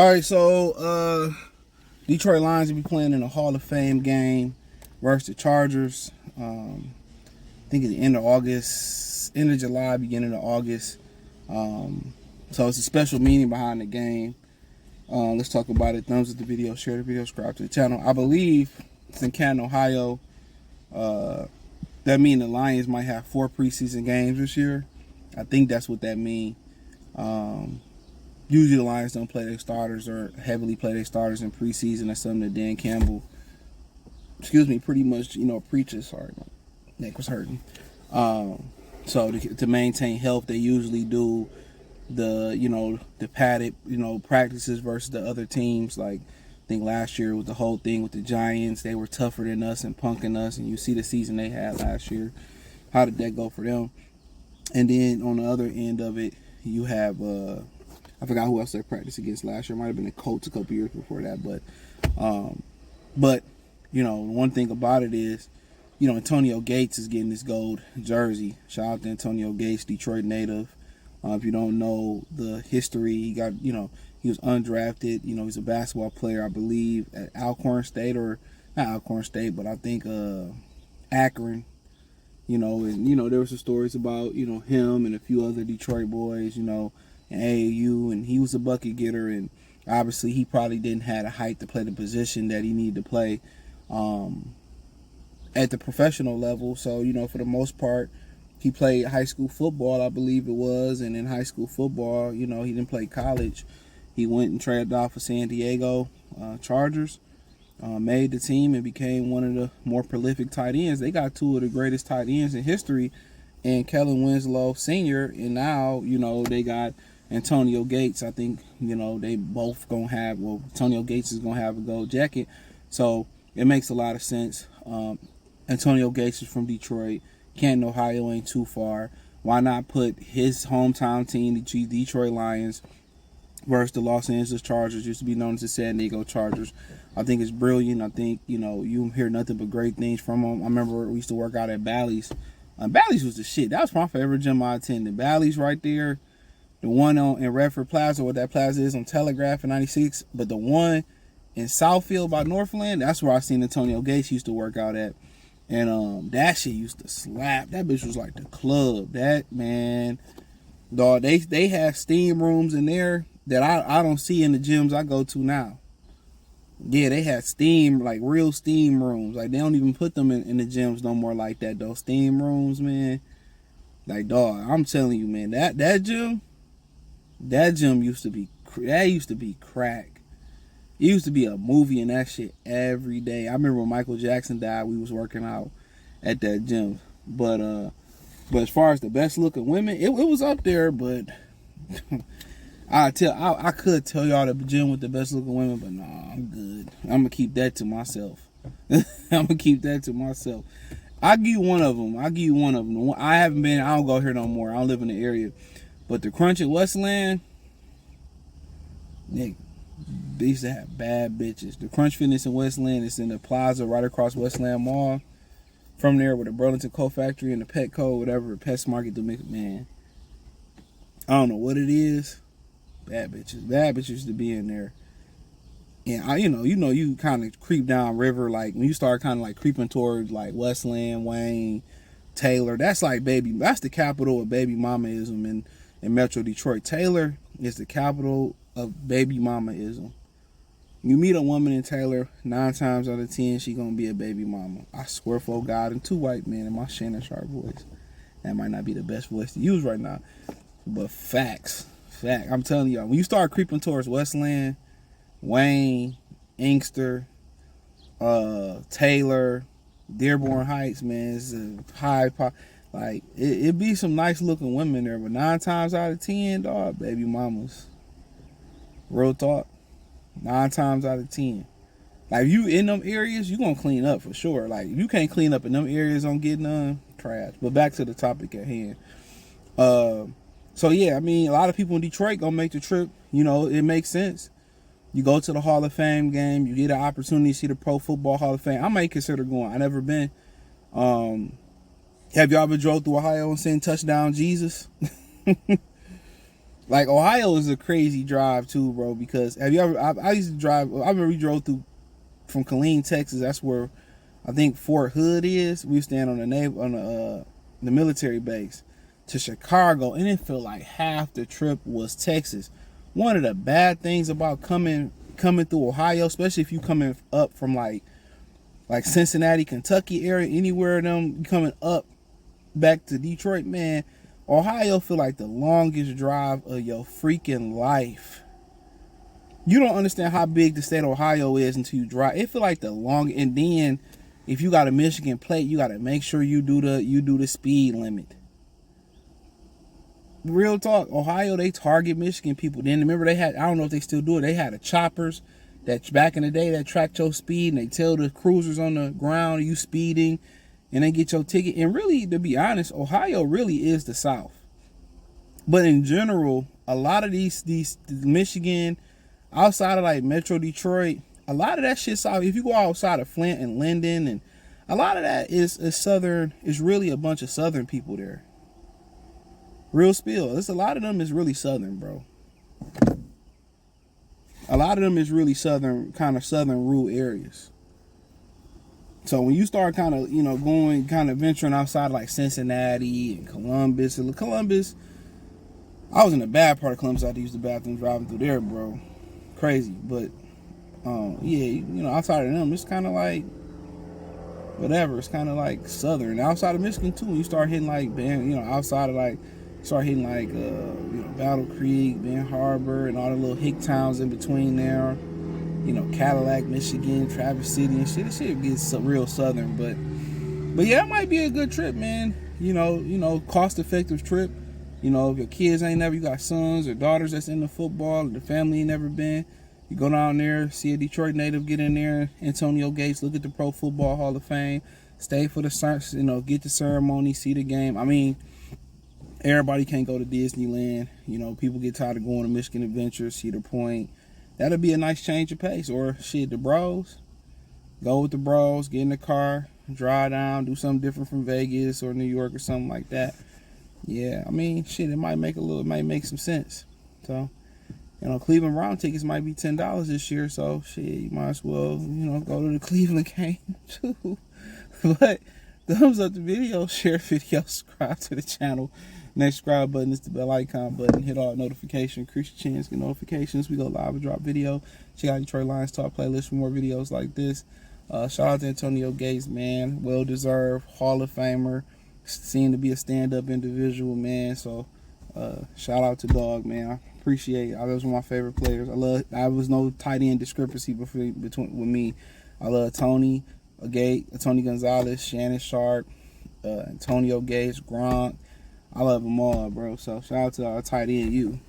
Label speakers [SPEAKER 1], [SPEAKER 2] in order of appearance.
[SPEAKER 1] All right, so Detroit Lions will be playing in a Hall of Fame game versus the Chargers. I think at the end of August, end of July, beginning of August. So it's a special meaning behind the game. Let's talk about it. Thumbs up the video, share the video, subscribe to the channel. I believe it's in Canton, Ohio. That means the Lions might have 4 preseason games this year. I think that's what that means. Usually the Lions don't play their starters or heavily play their starters in preseason. That's something that Dan Campbell, pretty much, preaches. Sorry, my neck was hurting. So to maintain health, they usually do the padded, practices versus the other teams. Like, I think last year with the whole thing with the Giants, they were tougher than us and punking us. And you see the season they had last year. How did that go for them? And then on the other end of it, you have I forgot who else they practiced against last year. It might have been the Colts a couple years before that. But one thing about it is, Antonio Gates is getting this gold jersey. Shout out to Antonio Gates, Detroit native. If you don't know the history, he got, he was undrafted. He's a basketball player, I believe, at Alcorn State, or not Alcorn State, but I think Akron. And there were some stories about him and a few other Detroit boys, in AAU, and he was a bucket getter, and obviously he probably didn't have the height to play the position that he needed to play at the professional level. So for the most part, he played high school football, I believe it was, and in high school football, he didn't play college. He went and traded off for San Diego Chargers. Made the team and became one of the more prolific tight ends. They got 2 of the greatest tight ends in history, and Kellen Winslow Sr., and now, they got Antonio Gates. I think, they both going to have, Antonio Gates is going to have a gold jacket. So it makes a lot of sense. Antonio Gates is from Detroit. Canton, Ohio ain't too far. Why not put his hometown team, the Detroit Lions, versus the Los Angeles Chargers, used to be known as the San Diego Chargers. I think it's brilliant. I think, you hear nothing but great things from them. I remember we used to work out at Bally's. Bally's was the shit. That was my favorite gym I attended. Bally's right there. The one in Redford Plaza, what that plaza is on Telegraph in 96. But the one in Southfield by Northland, that's where I seen Antonio Gates used to work out at. And that shit used to slap. That bitch was like the club. That, man, dog, they have steam rooms in there that I don't see in the gyms I go to now. Yeah, they had steam, like real steam rooms. Like, they don't even put them in the gyms no more like that, though. Steam rooms, man. Like, dog, I'm telling you, man, that gym used to be crack. It used to be a movie and that shit every day. I remember when Michael Jackson died, we was working out at that gym. But as far as the best looking women, it was up there, but I could tell y'all the gym with the best looking women, but nah, I'm good. I'm gonna keep that to myself. I'll give you one of them. I haven't been. I don't go here no more. I don't live in the area. But the Crunch at Westland, Nick, they used to have bad bitches. The Crunch Fitness in Westland is in the plaza right across Westland Mall. From there, with the Burlington Coat Factory and the Petco, whatever, Pet Market, man. I don't know what it is. Bad bitches used to be in there. And you kind of creep down river, like when you start kind of like creeping towards like Westland, Wayne, Taylor. That's like that's the capital of baby mamaism in Metro Detroit. Taylor is the capital of baby mamaism. You meet a woman in Taylor, 9 times out of 10, she gonna be a baby mama. I swear for God, and 2 white men in my Shannon Sharp voice. That might not be the best voice to use right now, but facts. I'm telling y'all, when you start creeping towards Westland, Wayne, Inkster, Taylor, Dearborn Heights, man, it's a high pop. Like, it be some nice looking women there, but 9 times out of 10, dog, baby mamas. Real talk. 9 times out of 10. Like, if you in them areas, you gonna clean up for sure. Like, if you can't clean up in them areas on getting none, trash. But back to the topic at hand. So yeah, I mean, a lot of people in Detroit gonna make the trip. It makes sense. You go to the Hall of Fame game, you get an opportunity to see the Pro Football Hall of Fame. I might consider going. I never been. Have y'all ever drove through Ohio and seen Touchdown Jesus? Like Ohio is a crazy drive too, bro. Because have you ever? I used to drive. I remember we drove through from Killeen, Texas. That's where I think Fort Hood is. We stand on the military base to Chicago, and it felt like half the trip was Texas. One of the bad things about coming through Ohio, especially if you coming up from like Cincinnati, Kentucky area, anywhere of them coming up back to Detroit, man, Ohio feel like the longest drive of your freaking life. You don't understand how big the state of Ohio is until you drive. It feel like the long, and then if you got a Michigan plate, you got to make sure you do the speed limit. Real talk, Ohio, they target Michigan people. Then remember they had, I don't know if they still do it, they had the choppers that back in the day that tracked your speed, and they tell the cruisers on the ground you speeding, and they get your ticket. And really, to be honest, Ohio really is the South. But in general, a lot of these Michigan, outside of like Metro Detroit, a lot of that shit's South. If you go outside of Flint and Linden, and a lot of that is Southern, is really a bunch of Southern people there. Real spill. It's a lot of them is really Southern, bro. A lot of them is really Southern, kind of Southern rural areas. So when you start kind of, going, kind of venturing outside like Cincinnati and Columbus, I was in a bad part of Columbus. I had to use the bathroom driving through there, bro. Crazy. But, yeah, outside of them, it's kind of like, whatever. It's kind of like Southern. Outside of Michigan, too, when you start hitting like, outside of like, start hitting like, Battle Creek, Ben Harbor, and all the little hick towns in between there. Cadillac, Michigan, Traverse City and shit. This shit gets real Southern, but yeah, it might be a good trip, man. Cost-effective trip. If your kids ain't never, you got sons or daughters that's into football, or the family ain't never been, you go down there, see a Detroit native, get in there, Antonio Gates, look at the Pro Football Hall of Fame, stay for the, get the ceremony, see the game. I mean, everybody can't go to Disneyland. People get tired of going to Michigan Adventure, Cedar Point. That'll be a nice change of pace. Or shit, the bros. Go with the bros, get in the car, drive down, do something different from Vegas or New York or something like that. Yeah, I mean, shit, it might make some sense. So, Cleveland Brown tickets might be $10 this year. So, shit, you might as well, go to the Cleveland game too. But thumbs up the video, share the video, subscribe to the channel. Next subscribe button is the bell icon button. Hit all notifications, increase your chance, get notifications. We go live and drop video. Check out Detroit Lions Talk playlist for more videos like this. Shout out to Antonio Gates, man. Well deserved, Hall of Famer. Seemed to be a stand-up individual, man. So shout out to Dog, man. I appreciate it. I was one of my favorite players. I was no tight end discrepancy with me. I love Tony Gonzalez, Shannon Sharp, Antonio Gates, Gronk. I love them all, bro. So shout out to our tight end, you.